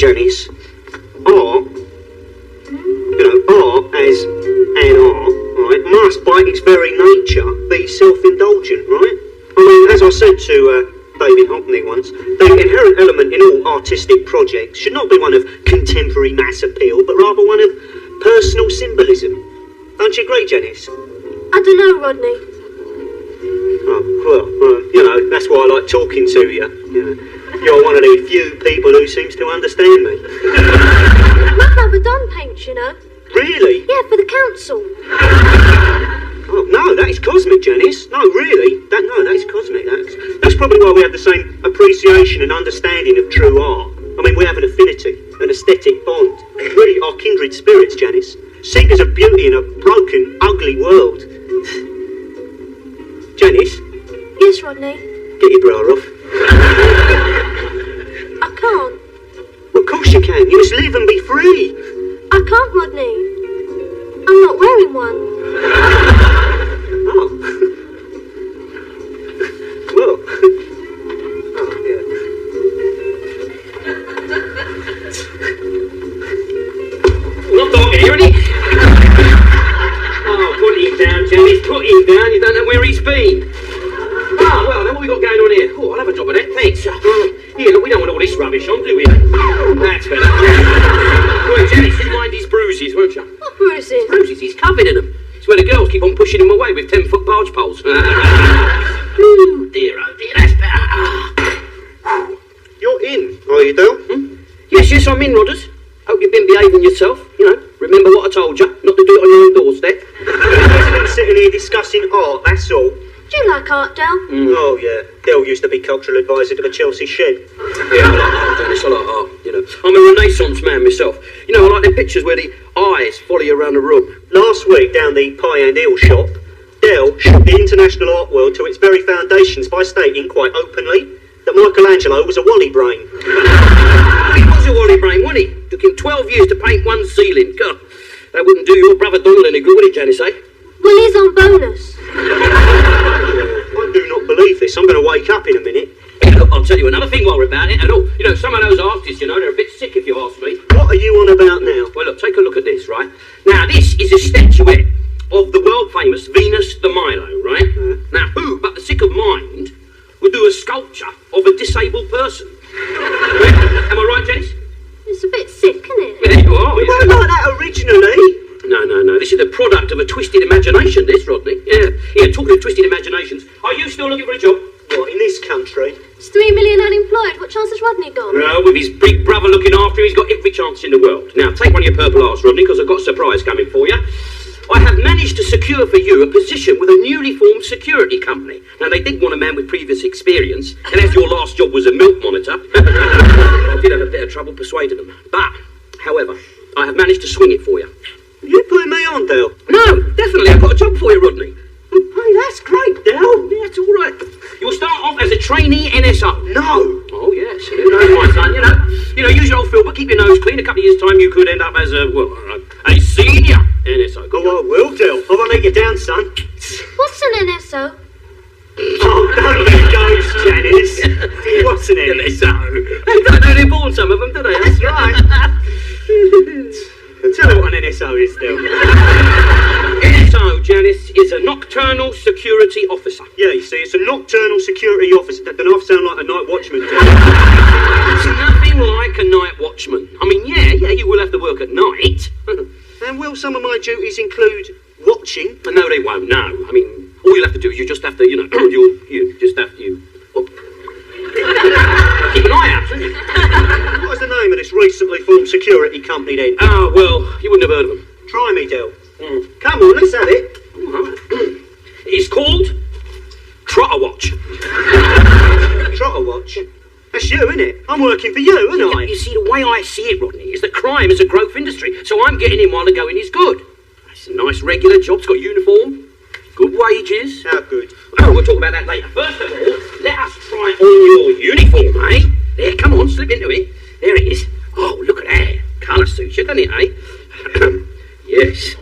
Janice, art, art as an art, right, must by its very nature be self-indulgent, right? I mean, as I said to David Hockney once, the inherent element in all artistic projects should not be one of contemporary mass appeal, but rather one of personal symbolism. Don't you agree, Janice? I don't know, Rodney. Oh, well, that's why I like talking to you. You're one of the few people who seems to understand me. My brother Don paints, you know. Really? Yeah, for the council. Oh, no, that is cosmic, Janice. No, really. That is cosmic. That's probably why we have the same appreciation and understanding of true art. I mean, we have an affinity, an aesthetic bond. Really are kindred spirits, Janice. Seekers of beauty in a broken, ugly world. Janice? Yes, Rodney? Get your bra off. I can't. Well, of course you can. You must live and be free. I can't, Rodney. I'm not wearing one. Oh. Well. Oh, yeah. Not dog here, isn't he? Oh, put him down, Janice. Put him down. You don't know where he's been. Ah, well, then what we got going on here? Oh, I'll have a drop of that. Thanks. Here, look, we don't want all this rubbish on, do we? That's better. Well, Janice, you mind his bruises, won't you? What bruises? Bruises, he's covered in them. It's where the girls keep on pushing him away with 10-foot barge poles. Ooh, dear, oh dear, that's better. You're in, are you, Del? Yes, I'm in, Rodders. Hope you've been behaving yourself. Remember what I told you, not to do it on your own doorstep. We're sitting here discussing art, that's all. Do you like art, Del? Oh, yeah. Del used to be cultural advisor to the Chelsea Shed. Yeah, I like art, Dennis. I like art, I'm a Renaissance man myself. I like them pictures where the eyes follow you around the room. Last week, down the Pie and Eel shop, Del shook the international art world to its very foundations by stating, quite openly, that Michelangelo was a Wally brain. He was a Wally brain, wasn't he? Took him 12 years to paint one ceiling. God, that wouldn't do your brother Donald any good, would it, Janice, eh? Well, he's on bonus. I do not believe this. I'm going to wake up in a minute. Yeah, look, I'll tell you another thing while we're about it. And some of those artists, they're a bit sick if you ask me. What are you on about now? Well, look, take a look at this, right? Now, this is a statuette of the world-famous Venus de Milo, right? Now, who but the sick of mind would do a sculpture of a disabled person? Am I right, Janice? It's a bit sick, isn't it? Yeah, you are. You weren't like that originally. No. This is the product of a twisted imagination, this, Rodney. Yeah, talking of twisted imaginations, are you still looking for a job? What, in this country? It's 3 million unemployed. What chance has Rodney got? Well, with his big brother looking after him, he's got every chance in the world. Now, take one of your purple hearts, Rodney, because I've got a surprise coming for you. I have managed to secure for you a position with a newly formed security company. Now, they did want a man with previous experience, and as your last job was a milk monitor, I did have a bit of trouble persuading them. But, however, I have managed to swing it for you. Are you putting me on, Del? No, definitely, I've got a job for you, Rodney. Hey, that's great, Del. Yeah, it's all right. You'll start off as a trainee NSO. No. Oh, yes. Who knows, my son, use your old feel, but keep your nose clean. A couple of years' time, you could end up as a senior NSO. Oh, I will, Del. I won't let you down, son. What's an NSO? Oh, don't be ghost, Janice. What's an NSO? They don't know they're born, some of them, do they? That's right. Tell me what an NSO is, Del. NSO, Janice, is a nocturnal security officer. Yeah, you see, it's a nocturnal security officer. That doesn't sound like a night watchman, does it? It's nothing like a night watchman. I mean, yeah, you will have to work at night. And will some of my duties include watching? No, they won't, no. I mean, all you'll have to do is you just have to, you just have to, keep an eye out, don't you? What's the name of this recently formed security company, then? Oh, well, you wouldn't have heard of them. Try me, Del. Come on, let's have it. It's called Trotter Watch. Trotter Watch? That's you, isn't it? I'm working for you, aren't I? You see, the way I see it, Rodney, is that crime is a growth industry, so I'm getting in while the going is good. It's a nice regular job, it's got uniform, good wages. How good? Oh, we'll talk about that later. First of all, let us try on your uniform, eh? There, come on, slip into it. There it is. Oh, look at that. Colour suits you, doesn't it, eh? Yes.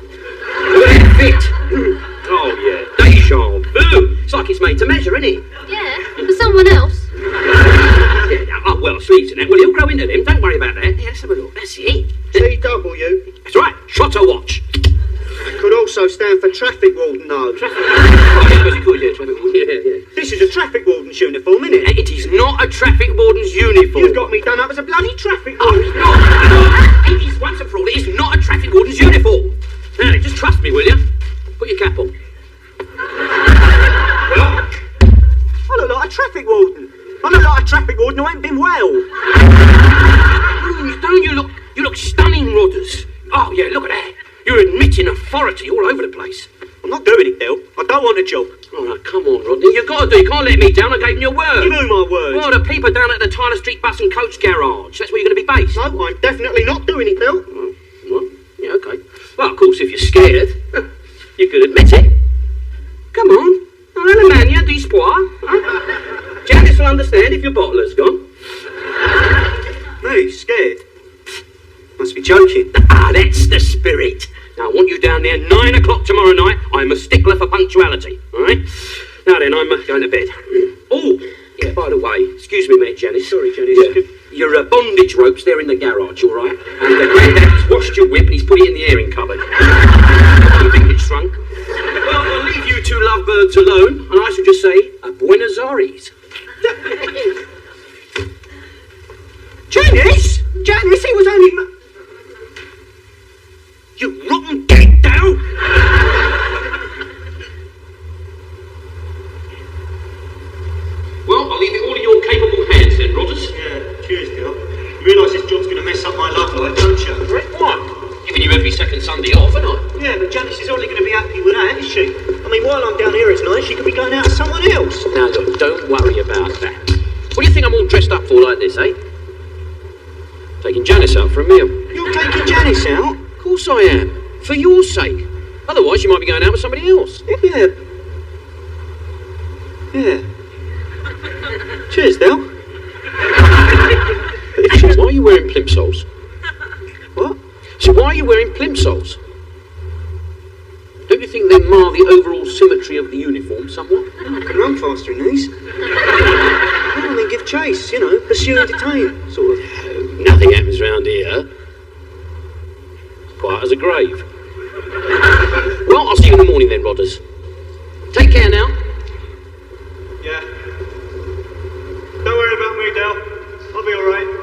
Look at that fit. Oh, yeah. Deja vu. It's like it's made to measure, isn't it? Yeah, for someone else. Yeah, oh, well, sleeves and that. Well, he'll grow into them. Don't worry about that. Yeah, traffic warden, though. Oh, yeah, because you call it traffic warden. Yeah. This is a traffic warden's uniform, isn't it? It is not a traffic warden's uniform. You've got me done up as a bloody traffic Oh, warden. no. It is once and for all. It is not a traffic warden's uniform. Now, just trust me, will you? Put your cap on. Well, I look like a traffic warden. I look like a traffic warden who ain't been well. don't you? You look stunning, Rodders. Oh, yeah, look at that. You're admitting authority all over the place. I'm not doing it, Del. I don't want a job. Oh, no, come on, Rodney. You've got to do it. You can't let me down. I gave you your word. Give me my word. Well, the people down at the Tyler Street Bus and Coach Garage. That's where you're going to be based. No, I'm definitely not doing it, Del. Well, yeah, okay. Well, of course, if you're scared, you could admit it. Come on. Alemania d'espoir. Huh? Janice will understand if your bottler's gone. Me, scared? Must be joking. Ah, that's the spirit. Now, I want you down there 9 o'clock tomorrow night. I'm a stickler for punctuality, all right? Now then, I'm going to bed. Oh, yeah, by the way, excuse me a minute, Janice. Sorry, Janice. Yeah. Your bondage ropes, they're in the garage, all right? And Granddad's washed your whip and he's put it in the airing cupboard. You think it's shrunk? Well, I'll leave you two lovebirds alone, and I shall just say, Buenos Aires. Janice! Janice, he was only... You rotten gate down! Well, I'll leave it all in your capable hands then, Rodders. Yeah, cheers, Del. You realise this job's going to mess up my love life, don't you? What? Giving you every second Sunday off, haven't I? Yeah, but Janice is only going to be happy with that, is she? I mean, while I'm down here at night, she could be going out with someone else. Now, look, don't worry about that. What do you think I'm all dressed up for like this, eh? Taking Janice out for a meal. You're taking Janice out? Of course I am. For your sake. Otherwise, you might be going out with somebody else. Yeah. Yeah. Cheers, Del. Why are you wearing plimsolls? What? So why are you wearing plimsolls? Don't you think they mar the overall symmetry of the uniform somewhat? I can run faster in these. I don't mean give chase, you know, pursue and detain, sort of. Nothing happens round here. Quiet as a grave. Well, I'll see you in the morning then, Rodders. Take care now. Yeah. Don't worry about me, Del. I'll be alright.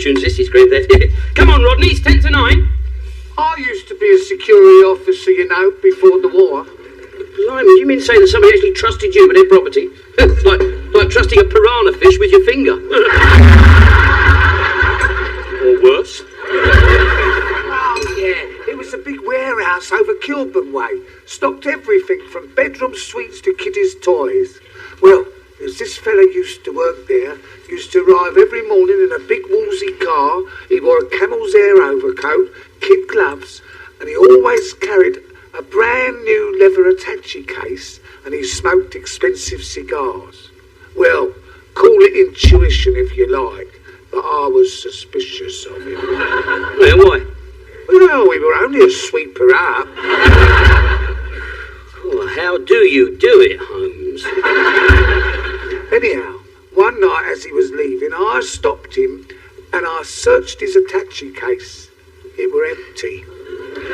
This is Granddad. Come on, Rodney, it's 10 to 9. I used to be a security officer, you know, before the war. Blimey, do you mean to say that somebody actually trusted you with their property? like trusting a piranha fish with your finger? Or worse? Oh, yeah. It was a big warehouse over Kilburn Way. Stocked everything from bedroom suites to kiddies' toys. Well, there's this fella used to work there. Used to arrive every morning in a big woolsey car. He wore a camel's hair overcoat, kid gloves, and he always carried a brand new leather attache case, and he smoked expensive cigars. Well, call it intuition if you like, but I was suspicious of him. Yeah, why? Well, we were only a sweeper up. Oh, how do you do it, Holmes? Anyhow, one night as he was leaving, I stopped him and I searched his attache case. It were empty.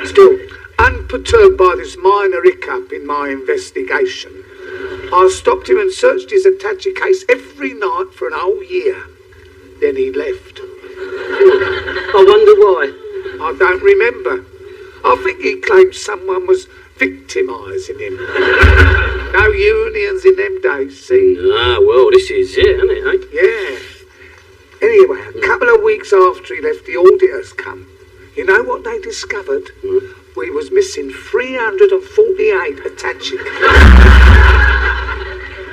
Still, unperturbed by this minor hiccup in my investigation, I stopped him and searched his attache case every night for an whole year. Then he left. I wonder why. I don't remember. I think he claimed someone was victimising him. No unions in them days, see? Ah, well, this is it, isn't it, eh? Yeah. Anyway, a couple of weeks after he left, the auditors come. You know what they discovered? We was missing 348 attaching.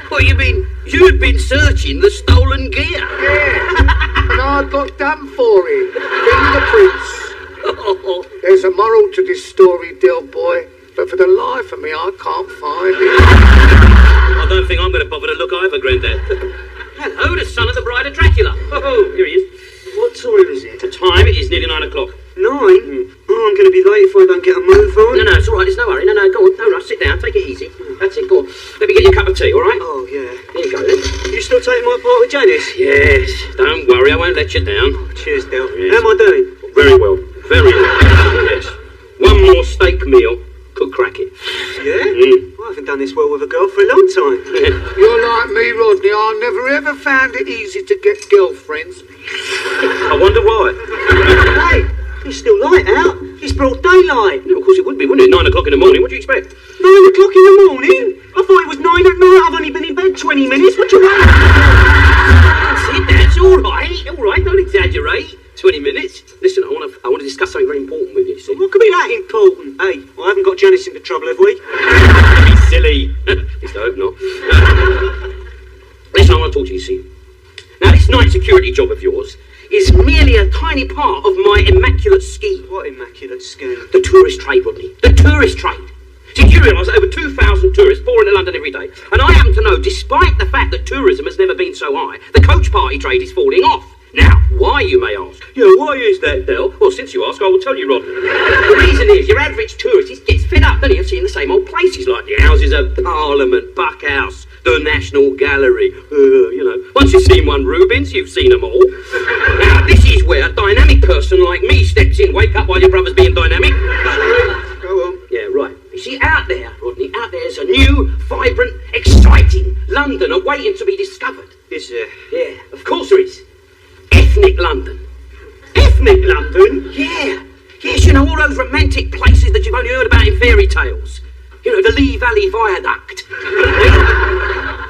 What, you mean you'd been searching the stolen gear? Yeah. And I got done for it. Fingerprints. There's a moral to this story, Del boy, but for the life of me, I can't find it. I don't think I'm going to bother to look either, Grandad. Hello, the son of the bride of Dracula. Oh, here he is. What time is it? The time is nearly 9 o'clock. 9? Oh, I'm going to be late if I don't get a move on. No, it's all right. There's no hurry. No, go on. No rush. Sit down. Take it easy. That's it. Go on. Let me get you a cup of tea, all right? Oh, yeah. Here you go, then. You still taking my part with Janice? Yes. Don't worry. I won't let you down. Cheers, Del. Yes. How am I doing? Very well. Very well. Yes. One more steak meal could crack it. Yeah? Mm. I haven't done this well with a girl for a long time. You're like me, Rodney. I never ever found it easy to get girlfriends. I wonder why. Hey, it's still light out. It's broad daylight. No, of course it would be, wouldn't it? 9 o'clock in the morning. What do you expect? 9 o'clock in the morning? I thought it was 9 at night. I've only been in bed 20 minutes. What do you want? That's all right. All right. Don't exaggerate. 20 minutes. Listen, I want to discuss something very important with you. See? What could be that important? Hey, I haven't got Janice into trouble, have we? Don't be silly. At least I hope not. Listen, I want to talk to you, see. Now, this night security job of yours is merely a tiny part of my immaculate scheme. What immaculate scheme? The tourist trade, Rodney. The tourist trade. See, you realise that over 2,000 tourists pour into London every day. And I happen to know, despite the fact that tourism has never been so high, the coach party trade is falling off. Now, why, you may ask? Yeah, why is that, Del? Well, since you ask, I will tell you, Rodney. The reason is, your average tourist gets fed up, doesn't he, of seeing the same old places like the Houses of Parliament, Buck House, the National Gallery. Once you've seen one Rubens, you've seen them all. Now, this is where a dynamic person like me steps in. Wake up while your brother's being dynamic. Go on. Yeah, right. You see, out there, Rodney, out there's a new, vibrant, exciting London awaiting to be discovered. Is there? Yeah, of course there is. Ethnic London. Ethnic London? Yeah. Yes, you know, all those romantic places that you've only heard about in fairy tales. You know, the Lee Valley Viaduct.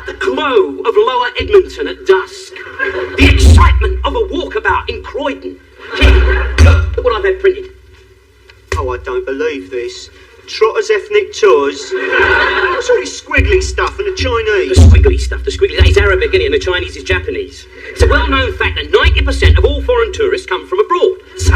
The glow of Lower Edmonton at dusk. The excitement of a walkabout in Croydon. Look what I've had printed. Oh, I don't believe this. Trotter's Ethnic Tours. What's all this squiggly stuff and the The Chinese? squiggly stuff, that is Arabic, innit, and the Chinese is Japanese. It's a well-known fact that 90% of all foreign tourists come from abroad. So,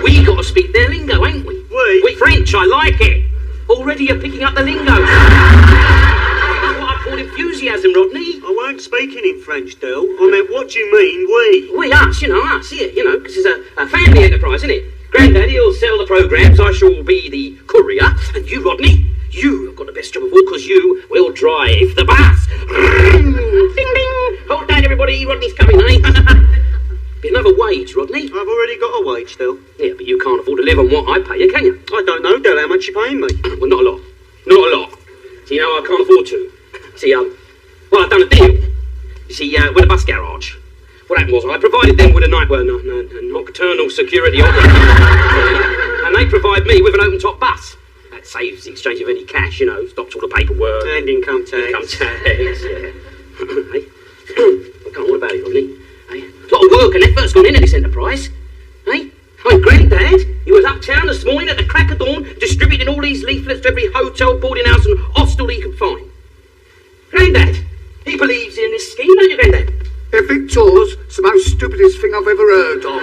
we got to speak their lingo, ain't we? We? French, I like it. Already you're picking up the lingo. That's what I call enthusiasm, Rodney. I weren't speaking in French, Del. I meant, what do you mean, we? We, us here, because it's a family enterprise, isn't it? Granddaddy will sell the programmes, I shall be the courier, and you, Rodney, you have got the best job of all, because you will drive the bus. Ding, ding. Hold down, everybody, Rodney's coming, eh? Be another wage, Rodney. I've already got a wage, Del. Yeah, but you can't afford to live on what I pay you, can you? I don't know, Del, how much you paying me? Well, not a lot. Not a lot. See, I can't afford to. See, I've done a deal. You see, with a bus garage. What happened was, I provided them with a nocturnal security operator. And they provide me with an open-top bus. That saves the exchange of any cash, stops all the paperwork. And income tax. Income tax, yeah. Hey, what about it, Rodney? Hey, a lot of work and effort's gone into this enterprise. Hey, my granddad, he was uptown this morning at the crack of dawn, distributing all these leaflets to every hotel, boarding house and hostel he could find. Granddad, he believes in this scheme, don't you, Granddad? Ethnic Tours, it's the most stupidest thing I've ever heard of.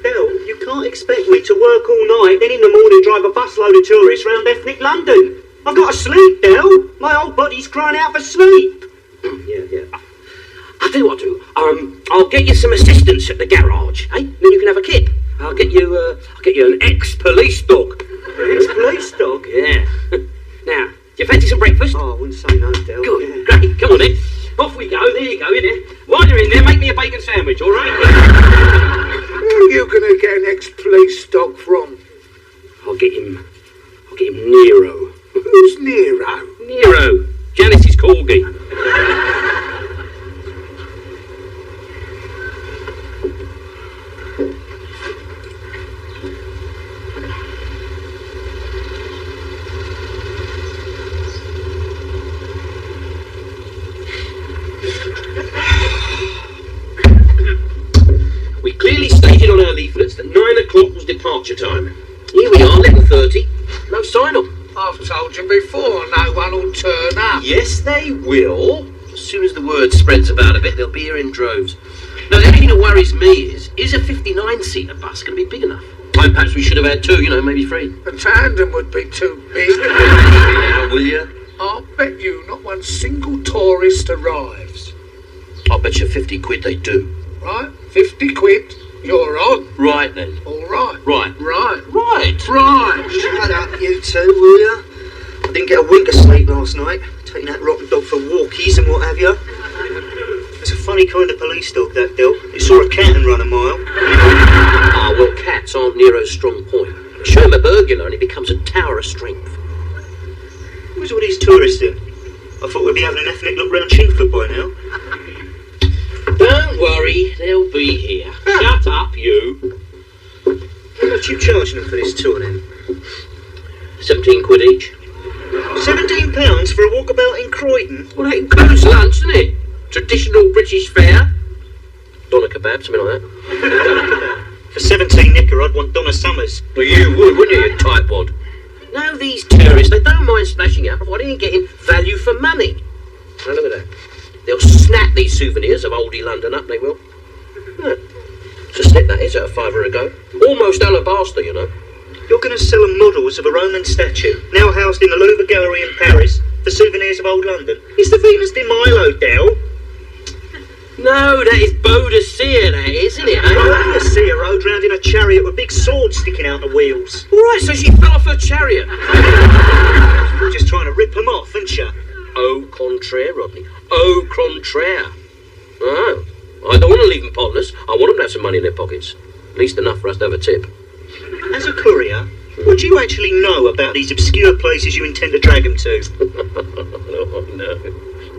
Del, you can't expect me to work all night, then in the morning drive a busload of tourists round Ethnic London. I've got to sleep, Del. My old body's crying out for sleep. Yeah. I'll tell you what I'll do. I'll get you some assistance at the garage, eh? Then you can have a kip. I'll get you an ex-police dog. Ex-police dog? Yeah. Now, do you fancy some breakfast? Oh, I wouldn't say no, Del. Good, Yeah. great. Come on then. Off we go. There you go, in there. While you're in there, make me a bacon sandwich, all right? Where are you going to get an ex-police dog from? I'll get him Nero. Who's Nero? Nero. Janice's corgi. departure time. Here we are, 11:30. No sign of them. I've told you before, no one will turn up. Yes, they will. As soon as the word spreads about a bit, they'll be here in droves. Now, the only thing that worries me is a 59-seater bus going to be big enough? Like, perhaps we should have had 2, maybe 3. A tandem would be too big. Now, will you? I'll bet you not one single tourist arrives. I'll bet you 50 quid they do. Right? 50 quid. You're on. Right then. All right. Right. Right. Right. Right. Shut up, you two, will ya? I didn't get a wink of sleep last night, taking that rotten dog for walkies and what have you. It's a funny kind of police dog, that Del. It saw a cat and run a mile. Ah, well, cats aren't Nero's strong point. Show him a burglar and it becomes a tower of strength. Where's all these tourists then? I thought we'd be having an ethnic look round Chingford by now. Don't worry, they'll be here. Shut up, you. How much are you charging them for this tour then? 17 quid each. £17 for a walkabout in Croydon? Well, that includes lunch, doesn't it? Traditional British fare. Doner kebab, something like that. For 17 knicker, I'd want Donna Summers. Well, you would, wouldn't you, you tightwad? Now, these tourists, they don't mind splashing out, provided they're getting value for money. Now, look at that. They'll snap these souvenirs of oldie London up, they will. Yeah. It's a step that is at a £5 a go. Almost alabaster, You're going to sell them models of a Roman statue, now housed in the Louvre Gallery in Paris, for souvenirs of old London. It's the Venus de Milo, Del. No, that is Boadicea, that is, isn't it? I see her rode round in a chariot with big swords sticking out the wheels. All right, so she fell off her chariot. You're just trying to rip them off, aren't you? Au contraire, Rodney. Au contraire. Oh, I don't want to leave them partners. I want them to have some money in their pockets. At least enough for us to have a tip. As a courier, what do you actually know about these obscure places you intend to drag them to? No.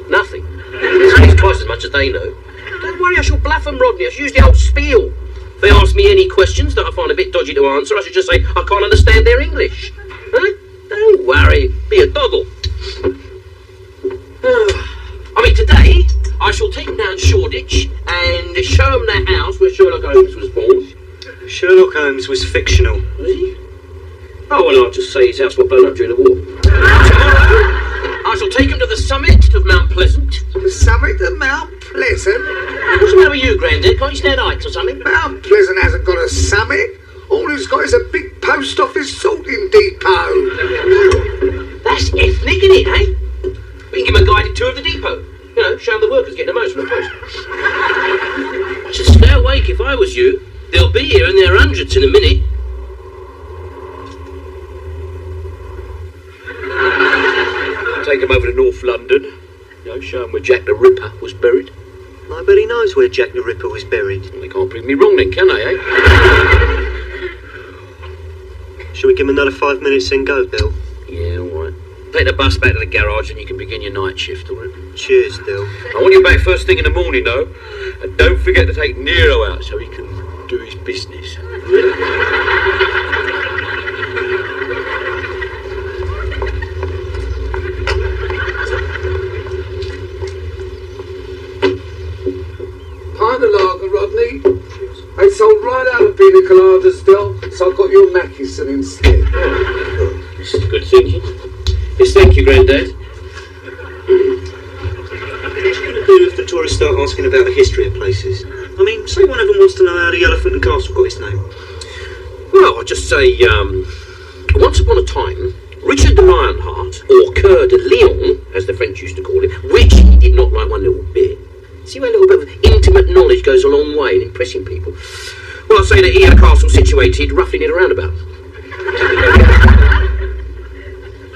Nothing. It's twice as much as they know. Don't worry, I shall bluff them, Rodney. I shall use the whole spiel. If they ask me any questions that I find a bit dodgy to answer, I should just say I can't understand their English. Huh? Don't worry. Be a doddle. Today, I shall take them down Shoreditch and show them that house where Sherlock Holmes was born. Sherlock Holmes was fictional. Was he? Oh, well, I'll just say his house got blown up during the war. Tomorrow, I shall take him to the summit of Mount Pleasant. The summit of Mount Pleasant? What's the matter with you, Grandad? Can't you stand heights or something? Mount Pleasant hasn't got a summit. All it's got is a big post office sorting depot. That's ethnic, isn't it, eh? We can give him a guided tour of the depot. Show him the workers getting the most from the post. I should stay awake if I was you. They'll be here in their hundreds in a minute. Take him over to North London. Show him where Jack the Ripper was buried. Nobody knows where Jack the Ripper was buried. Well, they can't prove me wrong then, can they, eh? Shall we give him another 5 minutes and go, Bill? Yeah, all right. Take the bus back to the garage and you can begin your night shift, all right? Cheers, Bill. I want you back first thing in the morning, though. And don't forget to take Nero out so he can do his business. Pint of lager, Rodney. They sold right out of pina coladas, Del, so I got you a Mackison instead. This is good thinking. Yes, thank you, Grandad. What are you going to do if the tourists start asking about the history of places? I mean, say one of them wants to know how the Elephant and Castle got its name. Well, I'll just say, once upon a time, Richard the Lionheart, or Coeur de Lion, as the French used to call him, which he did not like one little bit. See where a little bit of intimate knowledge goes a long way in impressing people. Well, I'll say that he had a castle situated roughly near a roundabout.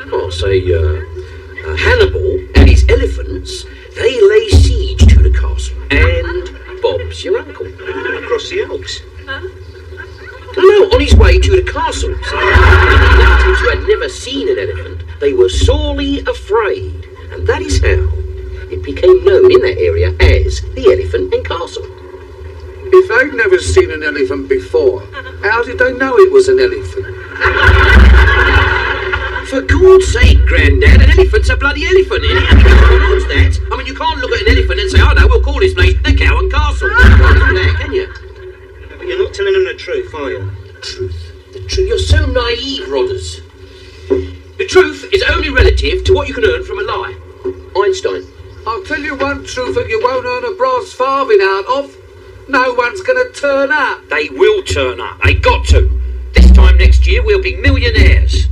I'll say, Hannibal and his elephants, they lay siege to the castle. And Bob's your uncle. Across the Alps. No, on his way to the castle. So, the natives who had never seen an elephant, they were sorely afraid. And that is how it became known in that area as the Elephant and Castle. If they'd never seen an elephant before, how did they know it was an elephant? For God's sake, Grandad, an elephant's a bloody elephant, isn't it? Everyone knows that. I mean, you can't look at an elephant and say, oh no, we'll call this place the Cow and Castle. You can't do that, can you? But you're not telling them the truth, are you? Truth. You're so naive, Rodders. The truth is only relative to what you can earn from a lie. Einstein. I'll tell you one truth that you won't earn a brass farthing out of. No one's going to turn up. They will turn up. They got to. This time next year, we'll be millionaires.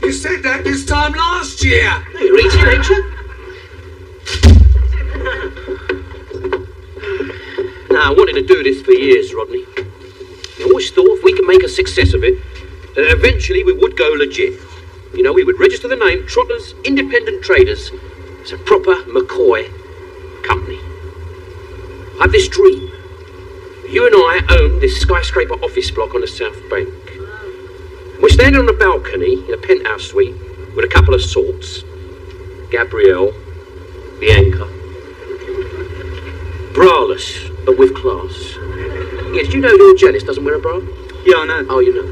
You said that this time last year. Hey, you're eating, ain't you? Now, I wanted to do this for years, Rodney. I always thought if we could make a success of it, that eventually we would go legit. You know, we would register the name Trotters Independent Traders as a proper McCoy company. I have this dream. You and I own this skyscraper office block on the South Bank. We're standing on a balcony in a penthouse suite with a couple of sorts. Gabrielle, Bianca. Braless, but with class. Yeah, did you know Lord Jealous doesn't wear a bra? Yeah, I know. Oh, you know.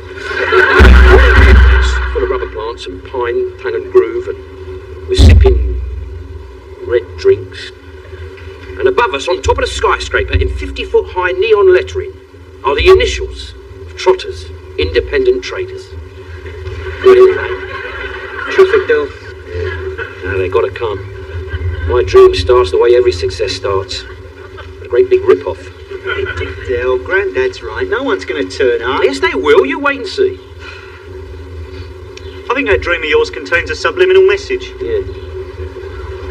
Full of rubber plants and pine, tongue and groove, and we're sipping red drinks. And above us, on top of the skyscraper, in 50-foot high neon lettering, are the initials of Trotters Independent Traders. Traffic, Del. Now they gotta come. My dream starts the way every success starts. A great big rip-off. Del, Grandad's right. No one's going to turn up. Yes, they will. You wait and see. I think that dream of yours contains a subliminal message. Yeah.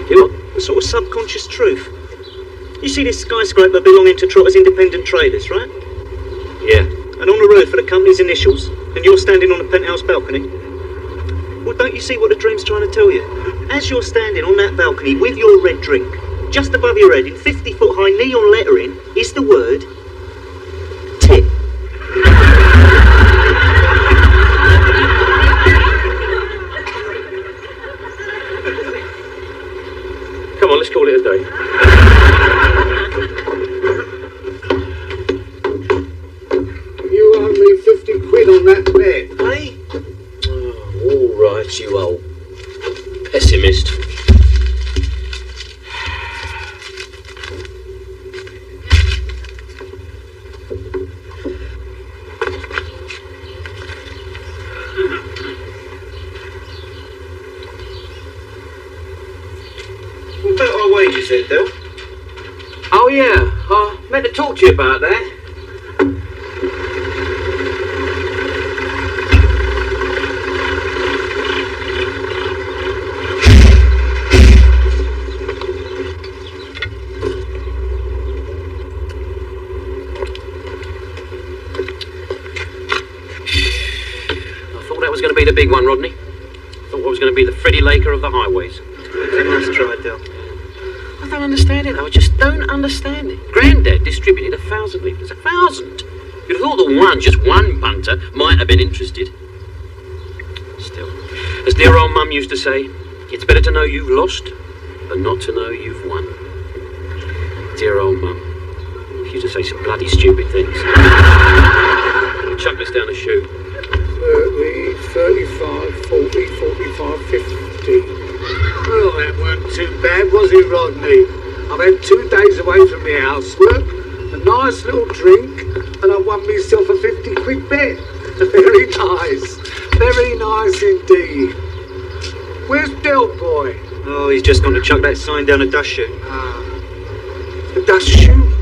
You what? A sort of subconscious truth. You see this skyscraper belonging to Trotters Independent Traders, right? Yeah. And on the road for the company's initials, and you're standing on a penthouse balcony. Well, don't you see what the dream's trying to tell you? As you're standing on that balcony with your red drink, just above your head in 50-foot high neon lettering is the word tip. Come on, let's call it a day. You owe me 50 quid on that bet. Hey? Oh, all right, you old pessimist. What about our wages then, Del? Oh, yeah. I meant to talk to you about that. Was going to be the big one, Rodney. Thought I was going to be the Freddie Laker of the highways. Nice try, Del. I don't understand it, though. I just don't understand it. Grandad distributed 1,000 litres. 1,000! You'd have thought that just one punter, might have been interested. Still, as dear old Mum used to say, it's better to know you've lost than not to know you've won. Dear old Mum. She used to say some bloody stupid things. Chuck this down the chute. 30, 35, 40, 45, 50. Well, that weren't too bad, was it, Rodney? I've had 2 days away from my housework, a nice little drink, and I won myself a 50 quid bet. Very nice. Very nice indeed. Where's Del Boy? Oh, he's just gone to chuck that sign down a dust chute. The dust chute?